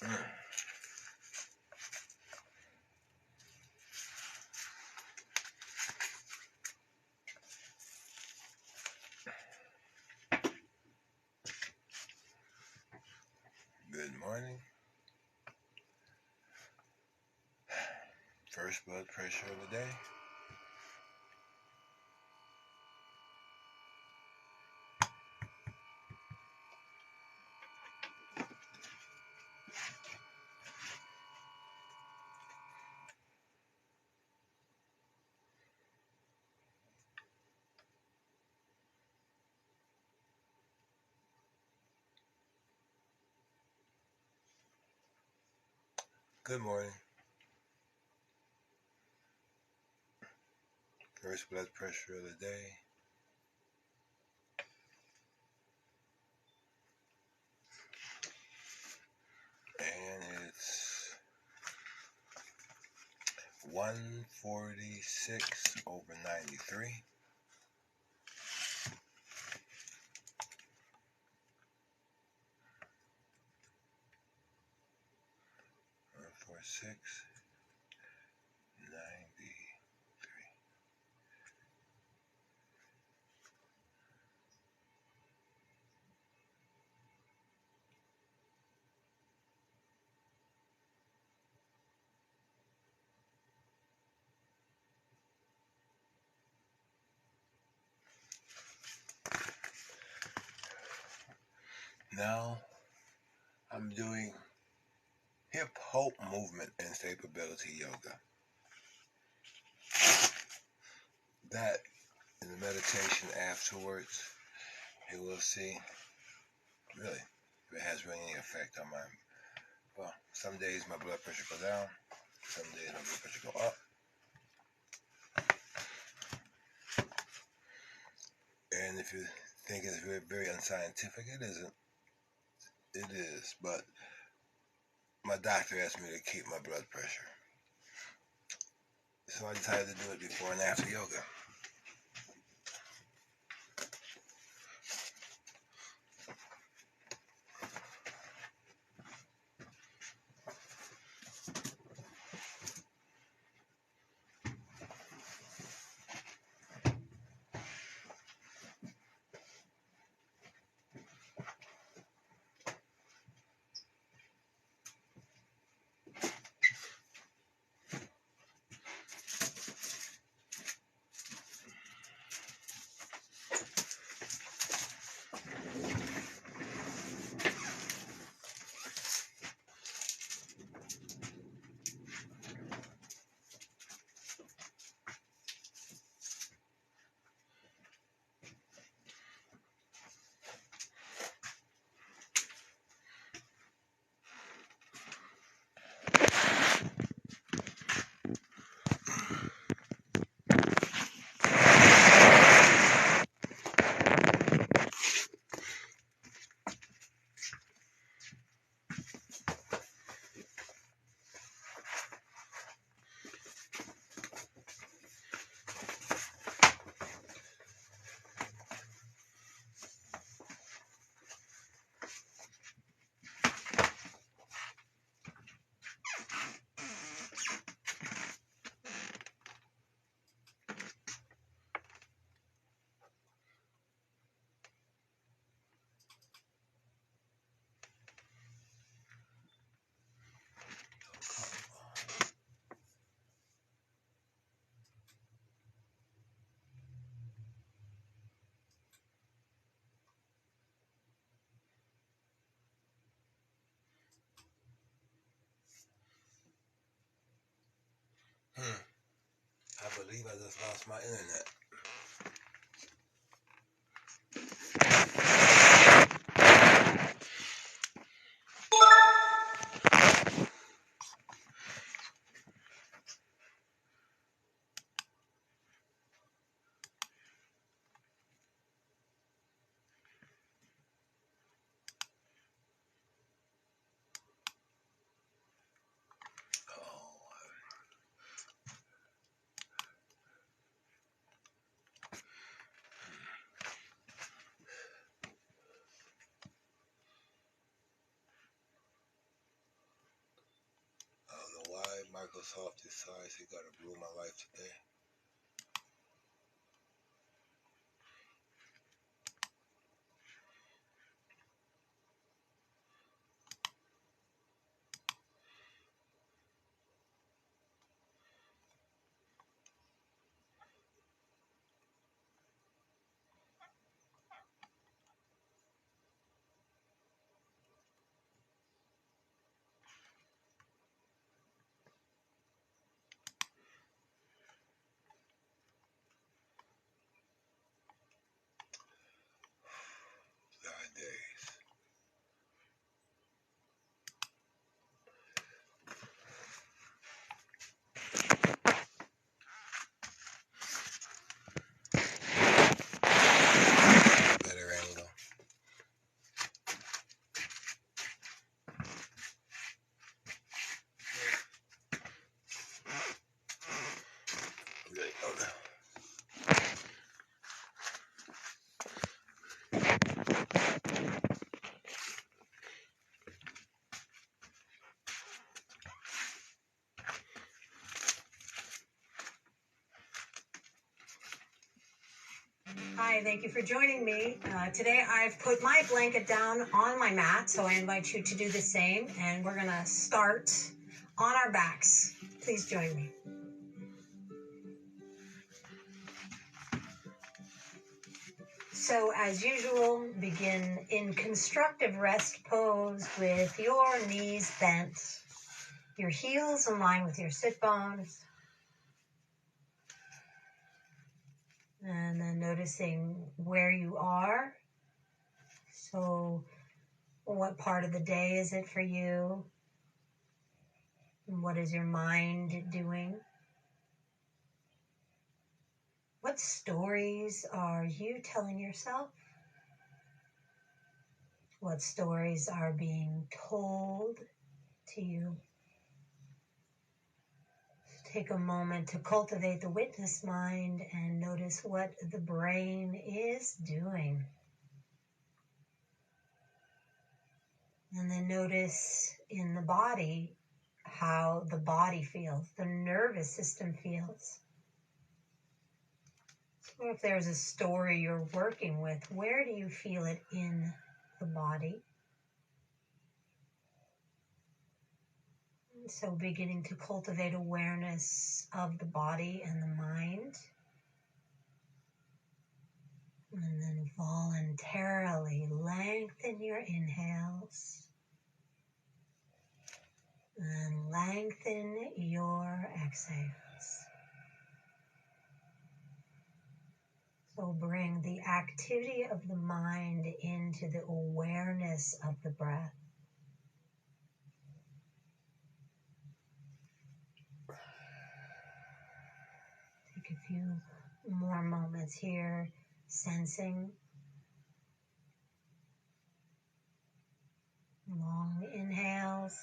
Good morning. First blood pressure of the day. Good morning. First blood pressure of the day. And it's 146/93. Four, 6/93. Now I'm doing hip hope movement and stability yoga. That in the meditation afterwards, you will see really if it has really any effect on my, well, some days my blood pressure go down, some days my blood pressure go up. And if you think it's very, very unscientific, it isn't. It is, but my doctor asked me to keep my blood pressure. So I decided to do it before and after yoga. I believe I just lost my internet. Michael Softy size. He got to rule my life today. Nowadays. Better angle. Really, oh no. Hi, thank you for joining me. Today I've put my blanket down on my mat, so I invite you to do the same, and we're going to start on our backs. Please join me. So as usual, begin in constructive rest pose with your knees bent, your heels in line with your sit bones, and then noticing where you are. So what part of the day is it for you? What is your mind doing? What stories are you telling yourself? What stories are being told to you? Take a moment to cultivate the witness mind and notice what the brain is doing. And then notice in the body how the body feels, the nervous system feels. So if there's a story you're working with, where do you feel it in the body? So beginning to cultivate awareness of the body and the mind. And then voluntarily lengthen your inhales and lengthen your exhales. So bring the activity of the mind into the awareness of the breath. Take a few more moments here, sensing. Long inhales,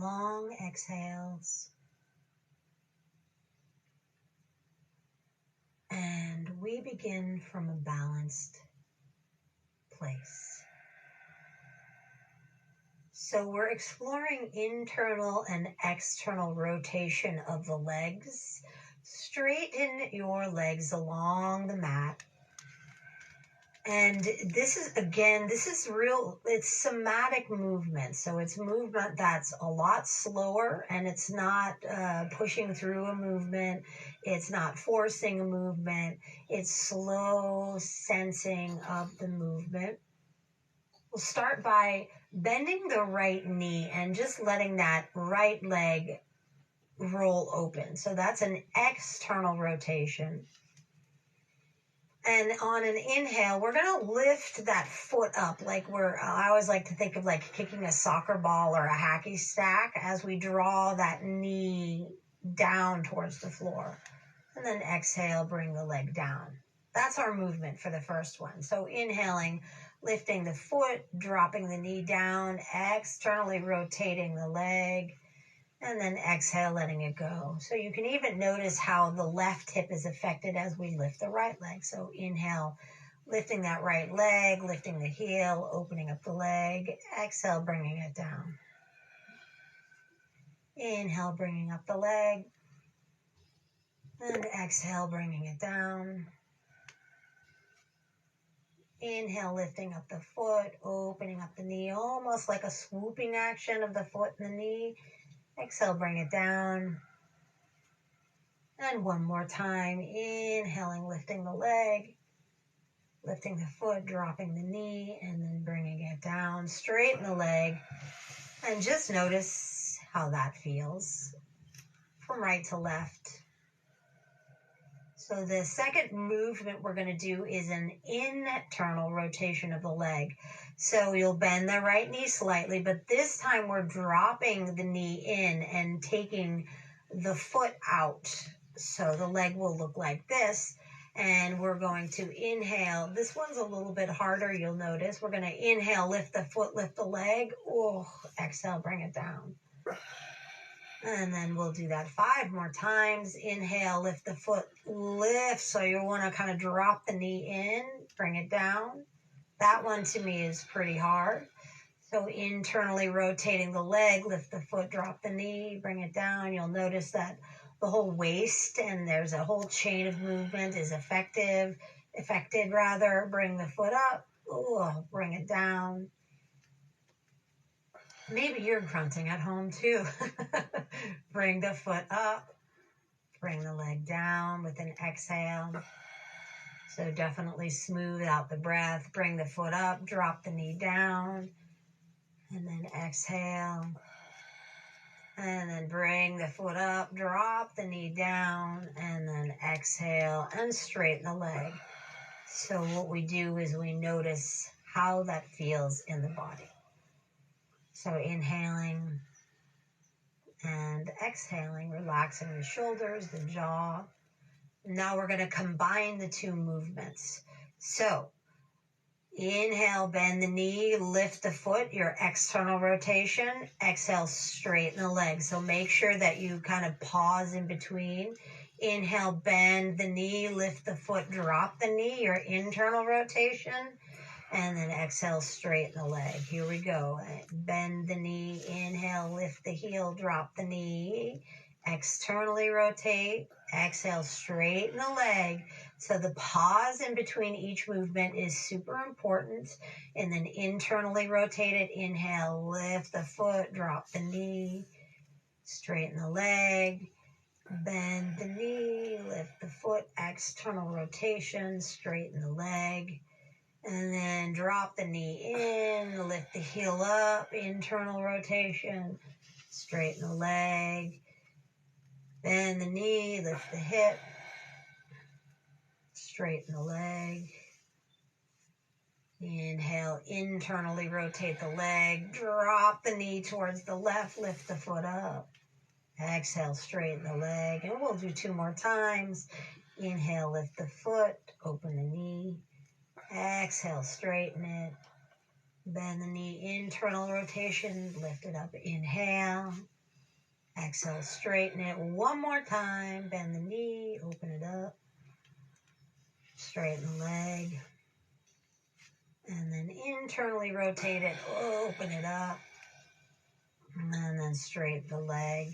long exhales. And we begin from a balanced place. So we're exploring internal and external rotation of the legs. Straighten your legs along the mat. And this is real, it's somatic movement. So it's movement that's a lot slower, and it's not pushing through a movement. It's not forcing a movement. It's slow sensing of the movement. We'll start by bending the right knee and just letting that right leg roll open. So that's an external rotation. And on an inhale, we're going to lift that foot up like I always like to think of like kicking a soccer ball or a hacky sack as we draw that knee down towards the floor. And then exhale, bring the leg down. That's our movement for the first one. So inhaling, lifting the foot, dropping the knee down, externally rotating the leg, and then exhale, letting it go. So you can even notice how the left hip is affected as we lift the right leg. So inhale, lifting that right leg, lifting the heel, opening up the leg. Exhale, bringing it down. Inhale, bringing up the leg. And exhale, bringing it down. Inhale, lifting up the foot, opening up the knee, almost like a swooping action of the foot and the knee. Exhale, bring it down. And one more time, inhaling, lifting the leg, lifting the foot, dropping the knee, and then bringing it down. Straighten the leg, and just notice how that feels from right to left. So the second movement we're going to do is an internal rotation of the leg. So you'll bend the right knee slightly, but this time we're dropping the knee in and taking the foot out. So the leg will look like this, and we're going to inhale. This one's a little bit harder, you'll notice. We're going to inhale, lift the foot, lift the leg. Oh, exhale, bring it down. And then we'll do that 5 more times. Inhale, lift the foot, lift. So you want to kind of drop the knee in, bring it down. That one to me is pretty hard. So internally rotating the leg, lift the foot, drop the knee, bring it down. You'll notice that the whole waist and there's a whole chain of movement is affected. Bring the foot up, bring it down. Maybe you're grunting at home too. Bring the foot up, bring the leg down with an exhale. So definitely smooth out the breath. Bring the foot up, drop the knee down, and then exhale. And then bring the foot up, drop the knee down, and then exhale and straighten the leg. So what we do is we notice how that feels in the body. So inhaling and exhaling, relaxing the shoulders, the jaw. Now we're going to combine the 2 movements. So inhale, bend the knee, lift the foot, your external rotation. Exhale, straighten the leg. So make sure that you kind of pause in between. Inhale, bend the knee, lift the foot, drop the knee, your internal rotation. And then exhale, straighten the leg. Here we go. Bend the knee, inhale, lift the heel, drop the knee. Externally rotate. Exhale, straighten the leg. So the pause in between each movement is super important. And then internally rotate it. Inhale, lift the foot, drop the knee. Straighten the leg. Bend the knee, lift the foot, external rotation, straighten the leg. And then drop the knee in, lift the heel up, internal rotation, straighten the leg, bend the knee, lift the hip, straighten the leg. Inhale, internally rotate the leg, drop the knee towards the left, lift the foot up. Exhale, straighten the leg, and we'll do 2 more times. Inhale, lift the foot, open the knee. Exhale, straighten it. Bend the knee, internal rotation, lift it up, inhale. Exhale, straighten it. 1 more time, bend the knee, open it up. Straighten the leg. And then internally rotate it, open it up. And then straighten the leg.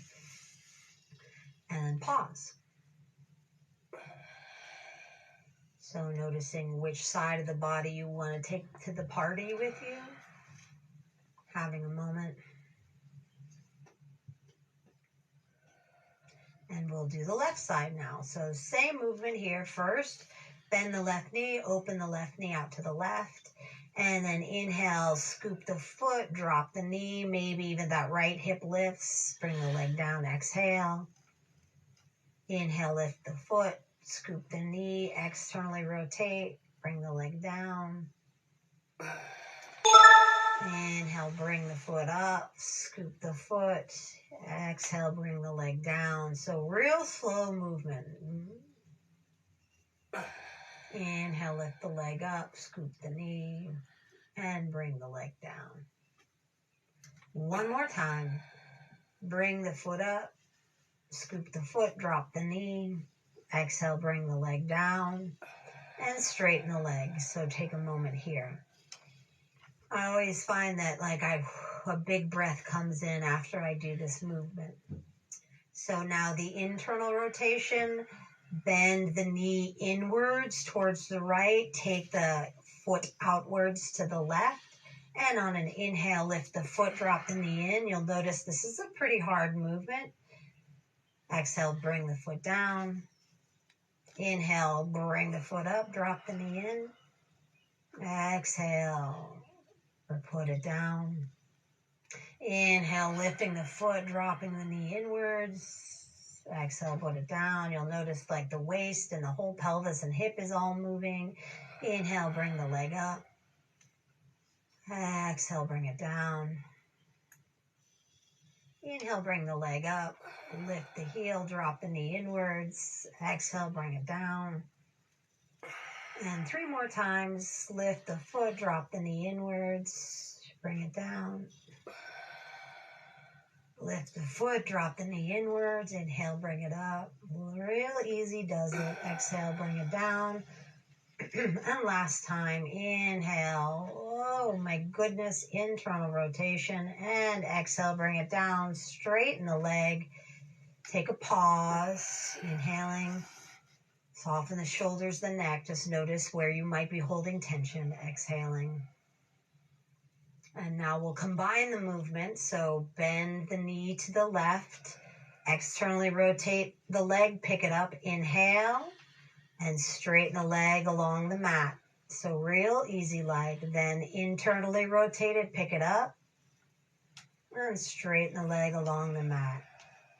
And then pause. So noticing which side of the body you want to take to the party with you. Having a moment. And we'll do the left side now. So same movement here. First, bend the left knee, open the left knee out to the left. And then inhale, scoop the foot, drop the knee, maybe even that right hip lifts. Bring the leg down, exhale. Inhale, lift the foot, scoop the knee, externally rotate, bring the leg down. Inhale, bring the foot up, scoop the foot. Exhale, bring the leg down. So real slow movement. Inhale, lift the leg up, scoop the knee, and bring the leg down. 1 more time. Bring the foot up, scoop the foot, drop the knee. Exhale, bring the leg down, and straighten the leg. So take a moment here. I always find that like a big breath comes in after I do this movement. So now the internal rotation, bend the knee inwards towards the right, take the foot outwards to the left, and on an inhale, lift the foot, drop the knee in. You'll notice this is a pretty hard movement. Exhale, bring the foot down. Inhale, bring the foot up, drop the knee in. Exhale, or put it down. Inhale, lifting the foot, dropping the knee inwards. Exhale, put it down. You'll notice like the waist and the whole pelvis and hip is all moving. Inhale, bring the leg up. Exhale, bring it down. Inhale, bring the leg up. Lift the heel, drop the knee inwards. Exhale, bring it down. And 3 more times. Lift the foot, drop the knee inwards. Bring it down. Lift the foot, drop the knee inwards. Inhale, bring it up. Real easy does it. Exhale, bring it down. And last time, inhale. Oh my goodness, internal rotation. And exhale, bring it down. Straighten the leg. Take a pause. Inhaling. Soften the shoulders, the neck. Just notice where you might be holding tension. Exhaling. And now we'll combine the movement. So bend the knee to the left. Externally rotate the leg. Pick it up. Inhale. And straighten the leg along the mat. So real easy like. Then internally rotate it. Pick it up. And straighten the leg along the mat.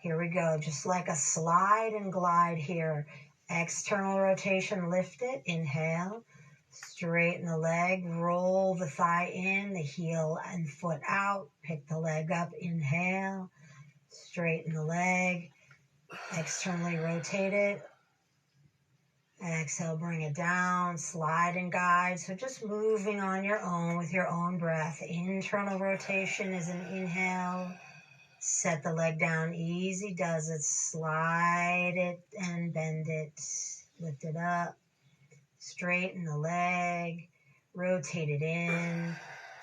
Here we go. Just like a slide and glide here. External rotation. Lift it. Inhale. Straighten the leg, roll the thigh in, the heel and foot out, pick the leg up, inhale, straighten the leg, externally rotate it, exhale, bring it down, slide and guide. So just moving on your own with your own breath. Internal rotation is an inhale, set the leg down, easy does it, slide it and bend it, lift it up. Straighten the leg, rotate it in,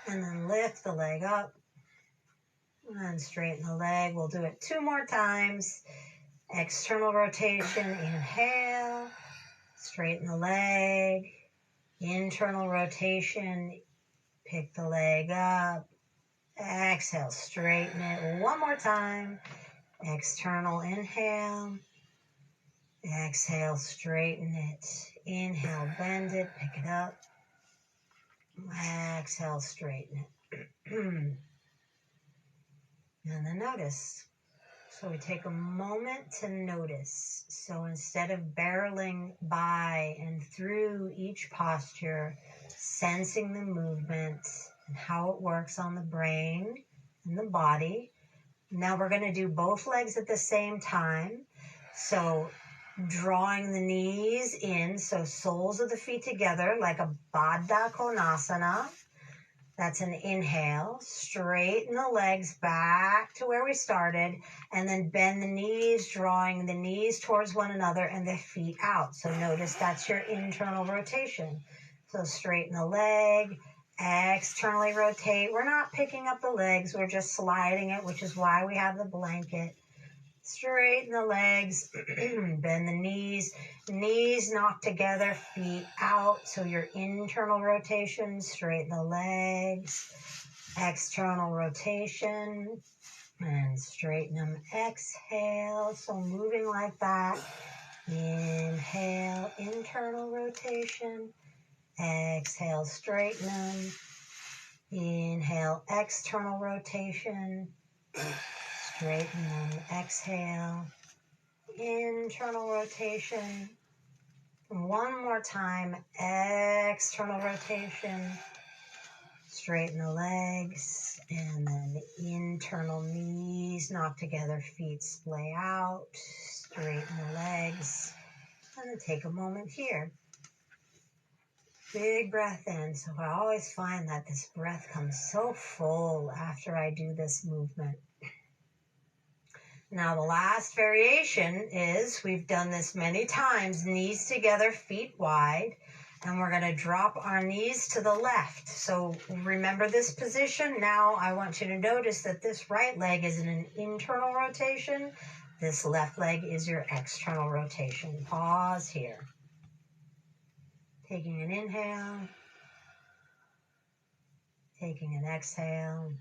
and then lift the leg up, and straighten the leg. We'll do it 2 more times. External rotation, inhale, straighten the leg, internal rotation, pick the leg up, exhale, straighten it. 1 more time. External, inhale, exhale, straighten it. Inhale, bend it, pick it up. Exhale, straighten it. And then notice. So we take a moment to notice. So instead of barreling by and through each posture, sensing the movement and how it works on the brain and the body. Now we're going to do both legs at the same time. So drawing the knees in, so soles of the feet together like a Baddha Konasana. That's an inhale. Straighten the legs back to where we started, and then bend the knees, drawing the knees towards one another and the feet out. So notice that's your internal rotation. So straighten the leg, externally rotate. We're not picking up the legs, we're just sliding it, which is why we have the blanket. Straighten the legs, bend the knees knock together, feet out. So your internal rotation, straighten the legs, external rotation, and straighten them. Exhale, so moving like that. Inhale, internal rotation. Exhale, straighten them. Inhale, external rotation. Straighten them. Exhale. Internal rotation. 1 more time. External rotation. Straighten the legs. And then internal knees knock together. Feet splay out. Straighten the legs. And then take a moment here. Big breath in. So I always find that this breath comes so full after I do this movement. Now the last variation is, we've done this many times, knees together, feet wide. And we're going to drop our knees to the left. So remember this position. Now I want you to notice that this right leg is in an internal rotation. This left leg is your external rotation. Pause here. Taking an inhale. Taking an exhale.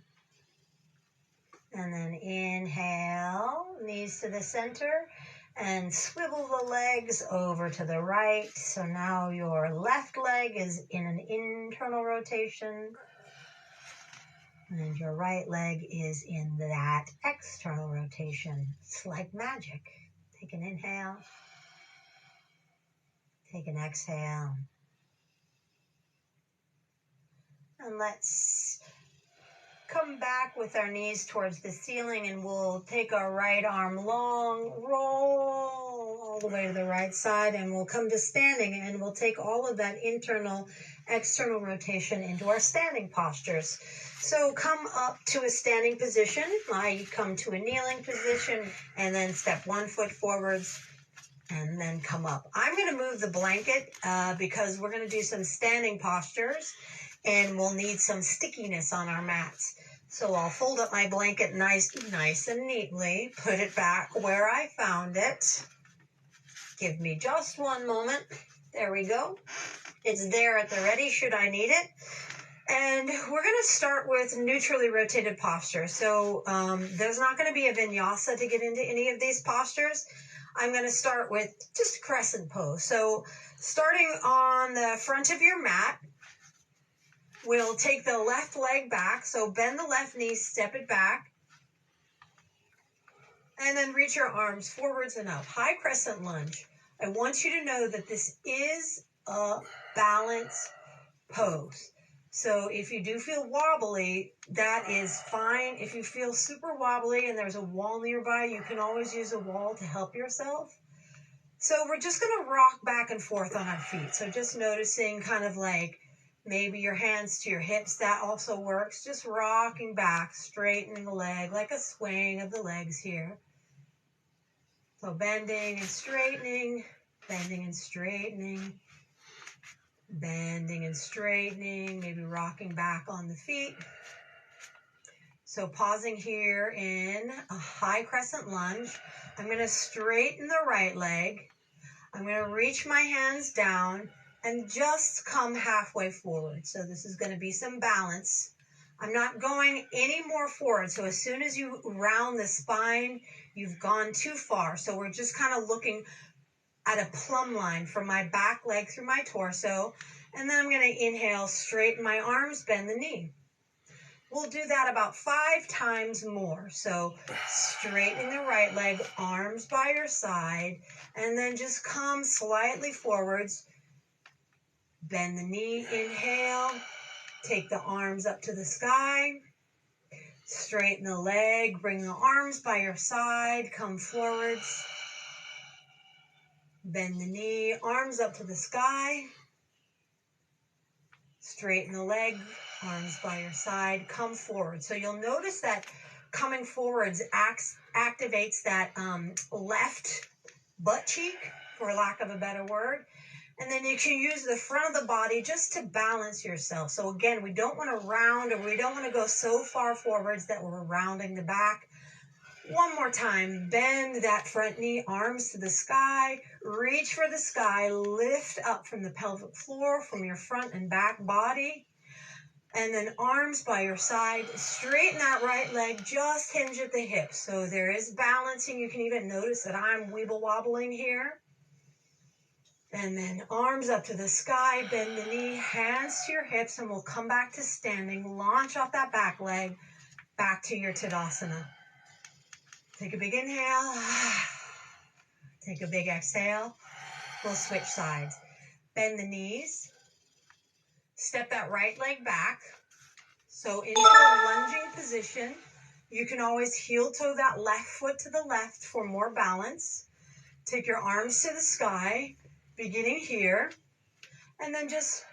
And then inhale, knees to the center. And swivel the legs over to the right. So now your left leg is in an internal rotation. And your right leg is in that external rotation. It's like magic. Take an inhale. Take an exhale. And let's come back with our knees towards the ceiling, and we'll take our right arm long, roll all the way to the right side, and we'll come to standing, and we'll take all of that internal, external rotation into our standing postures. So come up to a standing position. I come to a kneeling position, and then step 1 foot forwards, and then come up. I'm going to move the blanket because we're going to do some standing postures, and we'll need some stickiness on our mats. So I'll fold up my blanket nice and neatly, put it back where I found it. Give me just one moment. There we go. It's there at the ready should I need it. And we're going to start with neutrally rotated posture. So there's not going to be a vinyasa to get into any of these postures. I'm going to start with just crescent pose. So starting on the front of your mat, we'll take the left leg back. So bend the left knee, step it back. And then reach your arms forwards and up. High crescent lunge. I want you to know that this is a balance pose. So if you do feel wobbly, that is fine. If you feel super wobbly and there's a wall nearby, you can always use a wall to help yourself. So we're just going to rock back and forth on our feet. So just noticing kind of like maybe your hands to your hips, that also works. Just rocking back, straightening the leg, like a swing of the legs here. So bending and straightening, bending and straightening, bending and straightening, maybe rocking back on the feet. So pausing here in a high crescent lunge. I'm going to straighten the right leg. I'm going to reach my hands down and just come halfway forward. So this is going to be some balance. I'm not going any more forward. So as soon as you round the spine, you've gone too far. So we're just kind of looking at a plumb line from my back leg through my torso. And then I'm going to inhale, straighten my arms, bend the knee. We'll do that about 5 times more. So straightening the right leg, arms by your side, and then just come slightly forwards. Bend the knee, inhale, take the arms up to the sky. Straighten the leg, bring the arms by your side, come forwards. Bend the knee, arms up to the sky. Straighten the leg, arms by your side, come forward. So you'll notice that coming forwards activates that left butt cheek, for lack of a better word. And then you can use the front of the body just to balance yourself. So again, we don't want to round, or we don't want to go so far forwards that we're rounding the back. One more time, bend that front knee, arms to the sky, reach for the sky, lift up from the pelvic floor, from your front and back body, and then arms by your side, straighten that right leg, just hinge at the hips. So there is balancing. You can even notice that I'm weeble wobbling here. And then arms up to the sky, bend the knee, hands to your hips, and we'll come back to standing, launch off that back leg, back to your Tadasana. Take a big inhale. Take a big exhale. We'll switch sides. Bend the knees. Step that right leg back. So into a lunging position. You can always heel toe that left foot to the left for more balance. Take your arms to the sky, beginning here. And then just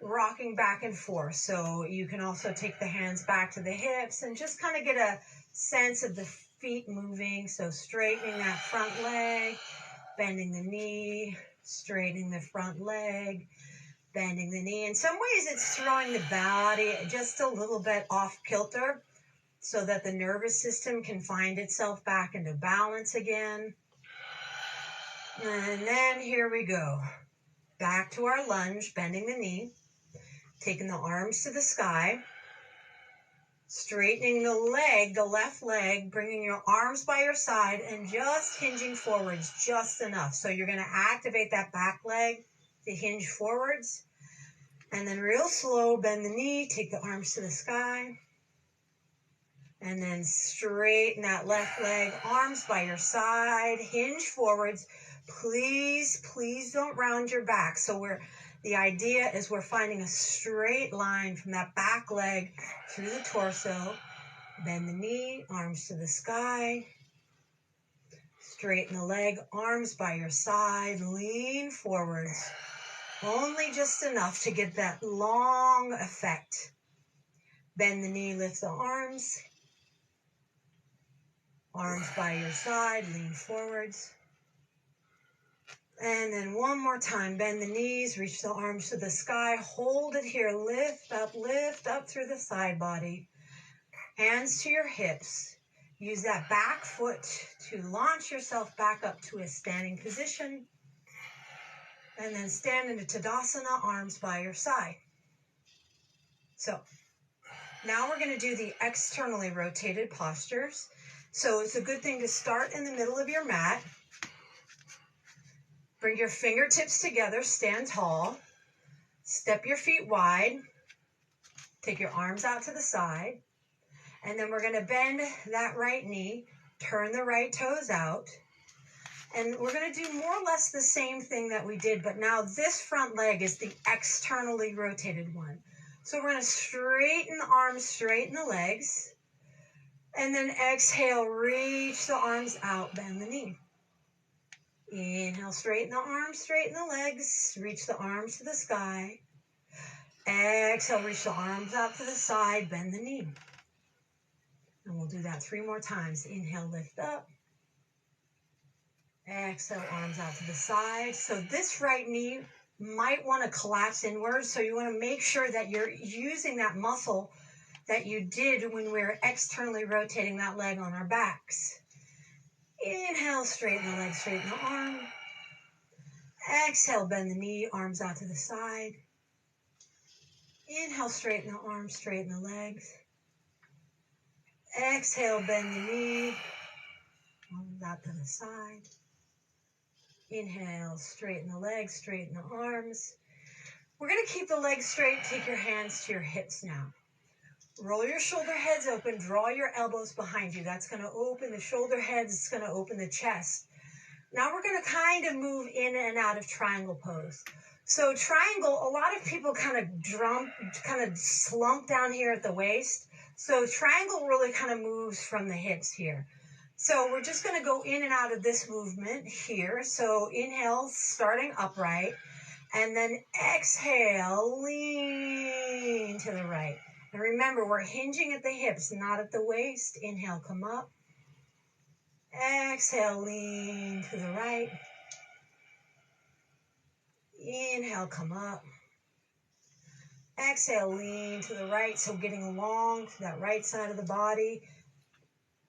rocking back and forth. So you can also take the hands back to the hips and just kind of get a sense of the feet moving. So straightening that front leg, bending the knee, straightening the front leg, Bending the knee. In some ways, it's throwing the body just a little bit off kilter so that the nervous system can find itself back into balance again. And then here we go. Back to our lunge, bending the knee, taking the arms to the sky, straightening the leg, the left leg, bringing your arms by your side and just hinging forwards just enough. So you're going to activate that back leg to hinge forwards. And then real slow, bend the knee, take the arms to the sky. And then straighten that left leg, arms by your side, hinge forwards. Please, please don't round your back. So the idea is we're finding a straight line from that back leg through the torso. Bend the knee, arms to the sky. Straighten the leg, arms by your side, lean forwards. Only just enough to get that long effect. Bend the knee, lift the arms. Arms by your side, lean forwards. And then one more time, bend the knees, reach the arms to the sky, hold it here, lift up through the side body. Hands to your hips. Use that back foot to launch yourself back up to a standing position. And then stand into Tadasana, arms by your side. So now we're going to do the externally rotated postures. So it's a good thing to start in the middle of your mat. Bring your fingertips together, stand tall. Step your feet wide. Take your arms out to the side. And then we're going to bend that right knee, turn the right toes out. And we're going to do more or less the same thing that we did, but now this front leg is the externally rotated one. So we're going to straighten the arms, straighten the legs. And then exhale, reach the arms out, bend the knee. Inhale, straighten the arms, straighten the legs, reach the arms to the sky. Exhale, reach the arms out to the side, bend the knee. And we'll do that 3 more times. Inhale, lift up. Exhale, arms out to the side. So this right knee might want to collapse inwards. So you want to make sure that you're using that muscle that you did when we were externally rotating that leg on our backs. Inhale, straighten the leg, straighten the arm. Exhale, bend the knee, arms out to the side. Inhale, straighten the arms, straighten the legs. Exhale, bend the knee, arms out to the side. Inhale, straighten the legs, straighten the arms. We're going to keep the legs straight. Take your hands to your hips now. Roll your shoulder heads open. Draw your elbows behind you. That's going to open the shoulder heads. It's going to open the chest. Now we're going to kind of move in and out of triangle pose. So triangle, a lot of people kind of slump down here at the waist. So triangle really kind of moves from the hips here. So we're just going to go in and out of this movement here. So inhale, starting upright. And then exhale, lean to the right. And remember, we're hinging at the hips, not at the waist. Inhale, come up. Exhale, lean to the right. Inhale, come up. Exhale, lean to the right. So getting along to that right side of the body.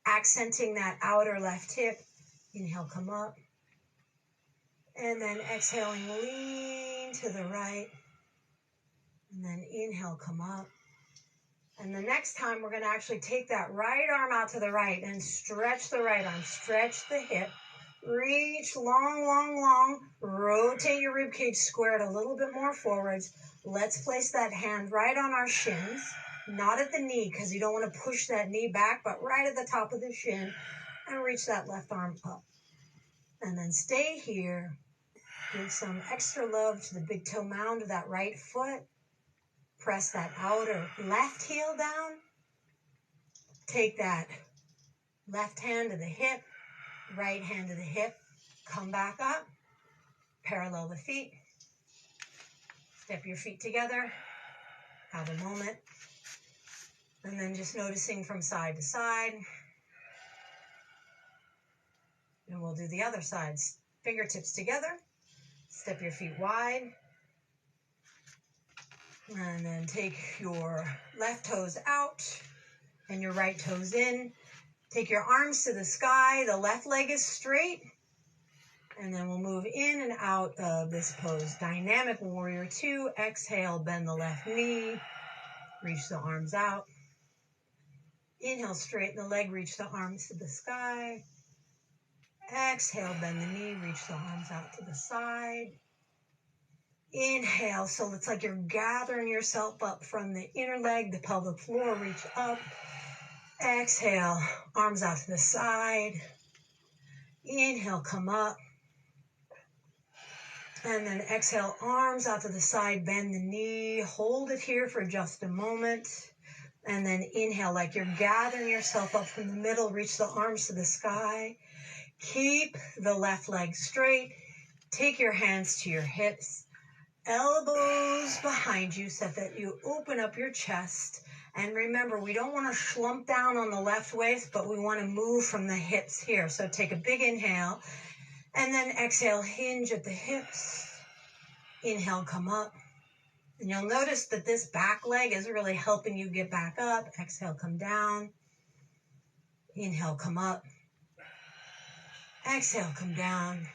Accenting that outer left hip. Inhale, come up. And then exhaling, lean to the right. And then inhale, come up. And the next time we're going to actually take that right arm out to the right and stretch the right arm. Stretch the hip. Reach long, long, long. Rotate your ribcage, square it a little bit more forwards. Let's place that hand right on our shins. Not at the knee because you don't want to push that knee back, but right at the top of the shin. And reach that left arm up. And then stay here. Give some extra love to the big toe mound of that right foot. Press that outer left heel down. Take that left hand to the hip, right hand to the hip. Come back up. Parallel the feet. Step your feet together. Have a moment. And then just noticing from side to side. And we'll do the other sides. Fingertips together. Step your feet wide. And then take your left toes out and your right toes in. Take your arms to the sky. The left leg is straight. And then we'll move in and out of this pose. Dynamic warrior 2. Exhale, bend the left knee. Reach the arms out. Inhale, straighten the leg, reach the arms to the sky. Exhale, bend the knee, reach the arms out to the side. Inhale, so it's like you're gathering yourself up from the inner leg, the pelvic floor, reach up. Exhale, arms out to the side. Inhale, come up. And then exhale, arms out to the side, bend the knee, hold it here for just a moment. And then inhale, like you're gathering yourself up from the middle, reach the arms to the sky. Keep the left leg straight. Take your hands to your hips, elbows behind you so that you open up your chest. And remember, we don't want to slump down on the left waist, but we want to move from the hips here. So take a big inhale and then exhale, hinge at the hips. Inhale, come up. And you'll notice that this back leg is really helping you get back up. Exhale, come down. Inhale, come up. Exhale, come down.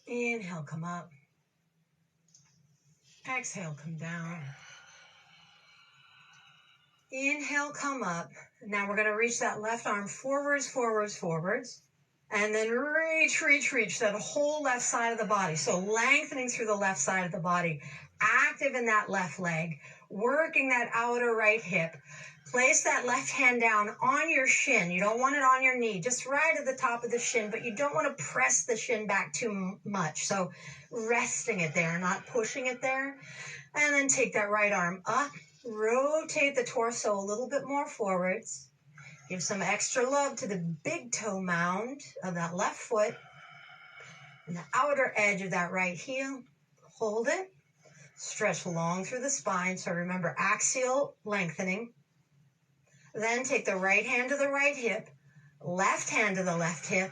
Inhale, come up. Exhale, come down. Inhale, come up. Now we're going to reach that left arm forwards, forwards, forwards. And then reach, reach, reach that whole left side of the body. So lengthening through the left side of the body. Active in that left leg. Working that outer right hip. Place that left hand down on your shin. You don't want it on your knee, just right at the top of the shin, but you don't want to press the shin back too much. So resting it there, not pushing it there. And then take that right arm up. Rotate the torso a little bit more forwards. Give some extra love to the big toe mound of that left foot and the outer edge of that right heel. Hold it. Stretch long through the spine. So remember, axial lengthening. Then take the right hand to the right hip, left hand to the left hip.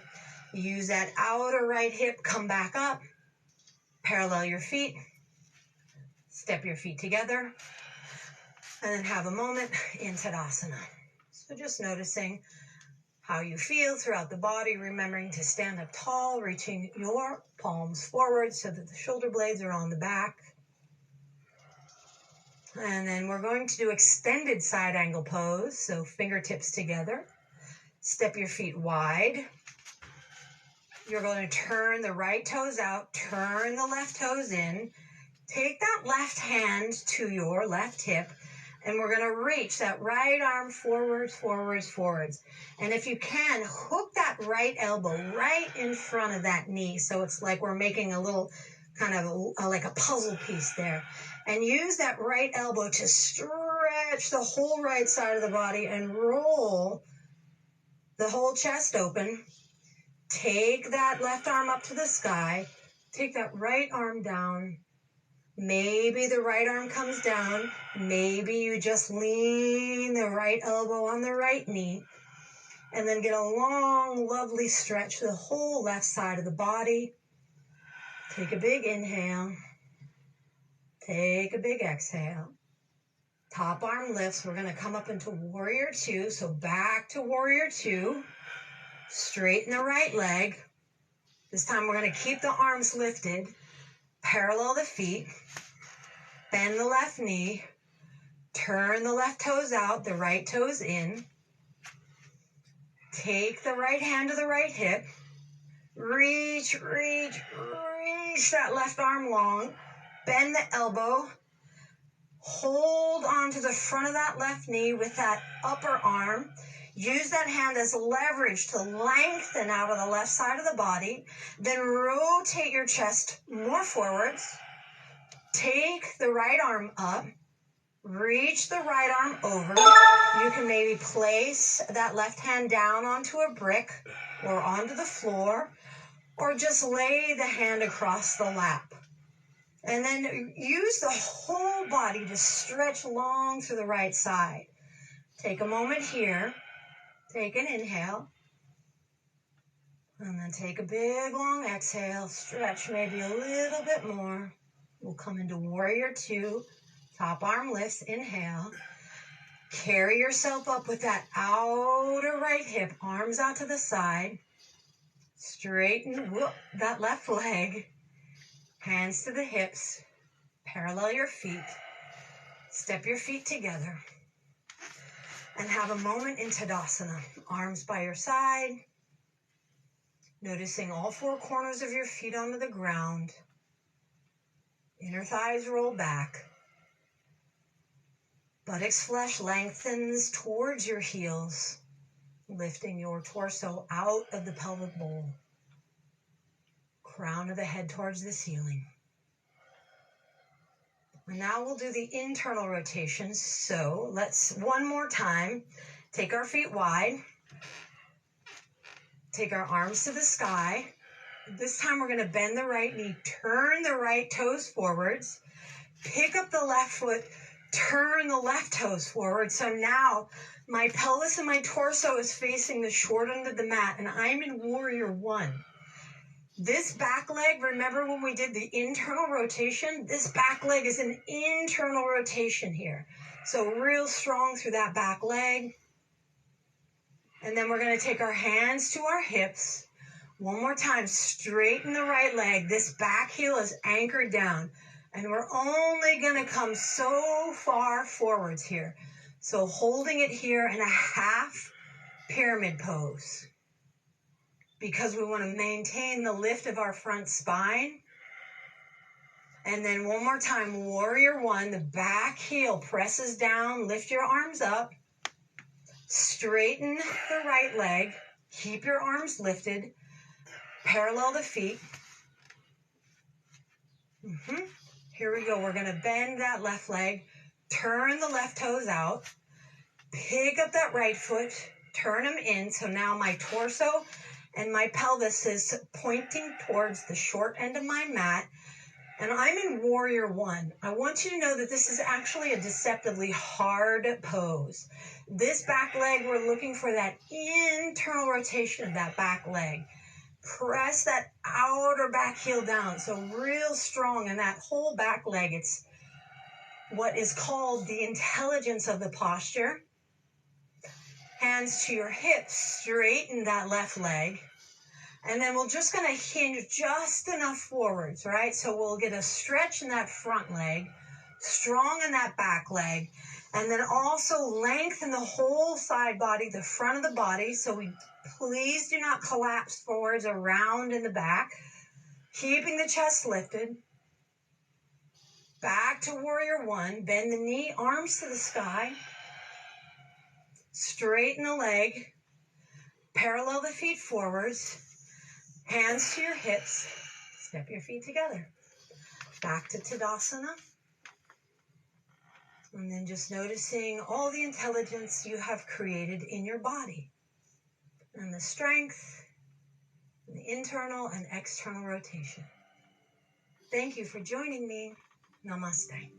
Use that outer right hip. Come back up. Parallel your feet. Step your feet together. And then have a moment in Tadasana. So just noticing how you feel throughout the body, remembering to stand up tall, reaching your palms forward so that the shoulder blades are on the back. And then we're going to do extended side angle pose. So fingertips together. Step your feet wide. You're going to turn the right toes out, turn the left toes in. Take that left hand to your left hip. And we're going to reach that right arm forwards, forwards, forwards. And if you can, hook that right elbow right in front of that knee. So it's like we're making a little kind of like a puzzle piece there. And use that right elbow to stretch the whole right side of the body and roll the whole chest open. Take that left arm up to the sky. Take that right arm down. Maybe the right arm comes down. Maybe you just lean the right elbow on the right knee. And then get a long, lovely stretch to the whole left side of the body. Take a big inhale. Take a big exhale. Top arm lifts. We're going to come up into Warrior 2. So back to Warrior 2. Straighten the right leg. This time we're going to keep the arms lifted. Parallel the feet. Bend the left knee. Turn the left toes out, the right toes in. Take the right hand to the right hip. Reach, reach, reach that left arm long. Bend the elbow. Hold on to the front of that left knee with that upper arm. Use that hand as leverage to lengthen out of the left side of the body. Then rotate your chest more forwards. Take the right arm up. Reach the right arm over. You can maybe place that left hand down onto a brick or onto the floor, or just lay the hand across the lap. And then use the whole body to stretch long through the right side. Take a moment here. Take an inhale. And then take a big long exhale. Stretch maybe a little bit more. We'll come into warrior two, top arm lifts, inhale. Carry yourself up with that outer right hip, arms out to the side. Straighten that left leg, hands to the hips, parallel your feet. Step your feet together and have a moment in Tadasana. Arms by your side, noticing all four corners of your feet onto the ground. Inner thighs roll back. Buttocks flesh lengthens towards your heels, lifting your torso out of the pelvic bowl. Crown of the head towards the ceiling. And now we'll do the internal rotations. So let's, one more time, take our feet wide. Take our arms to the sky. This time we're going to bend the right knee, turn the right toes forwards, pick up the left foot, turn the left toes forward. So now my pelvis and my torso is facing the short end of the mat, and I'm in warrior one. This back leg, remember when we did the internal rotation? This back leg is an internal rotation here. So real strong through that back leg. And then we're going to take our hands to our hips. One more time, straighten the right leg. This back heel is anchored down. And we're only going to come so far forwards here. So holding it here in a half pyramid pose, because we want to maintain the lift of our front spine. And then one more time, warrior one, the back heel presses down, lift your arms up, straighten the right leg, keep your arms lifted, parallel the feet. Here we go. We're going to bend that left leg, turn the left toes out, pick up that right foot, turn them in. So now my torso and my pelvis is pointing towards the short end of my mat. And I'm in warrior one. I want you to know that this is actually a deceptively hard pose. This back leg, we're looking for that internal rotation of that back leg. Press that outer back heel down. So real strong in that whole back leg. It's what is called the intelligence of the posture. Hands to your hips, straighten that left leg. And then we're just going to hinge just enough forwards, right? So we'll get a stretch in that front leg, strong in that back leg, and then also lengthen the whole side body, the front of the body. So we please do not collapse forwards or round in the back. Keeping the chest lifted. Back to warrior one. Bend the knee, arms to the sky. Straighten the leg. Parallel the feet forwards. Hands to your hips. Step your feet together. Back to Tadasana. And then just noticing all the intelligence you have created in your body. And the strength, and the internal and external rotation. Thank you for joining me. Namaste.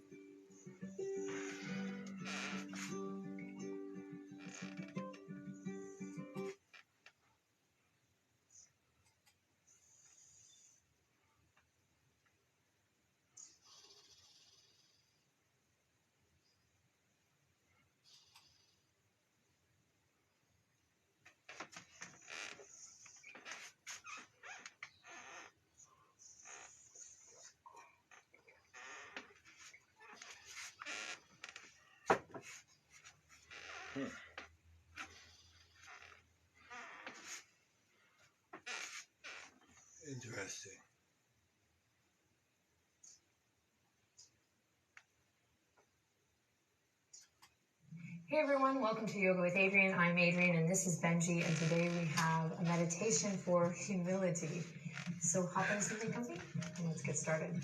Interesting. Hey everyone, welcome to Yoga with Adriene. I'm Adriene and this is Benji, and today we have a meditation for humility. So hop into something comfy and let's get started.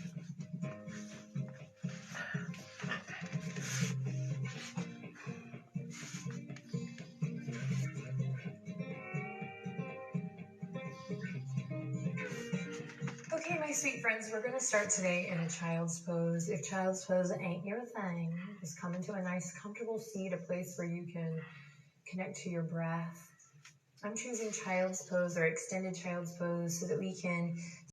Okay, my sweet friends, we're going to start today in a child's pose. If child's pose ain't your thing, just come into a nice comfortable seat, a place where you can connect to your breath. I'm choosing child's pose or extended child's pose so that we can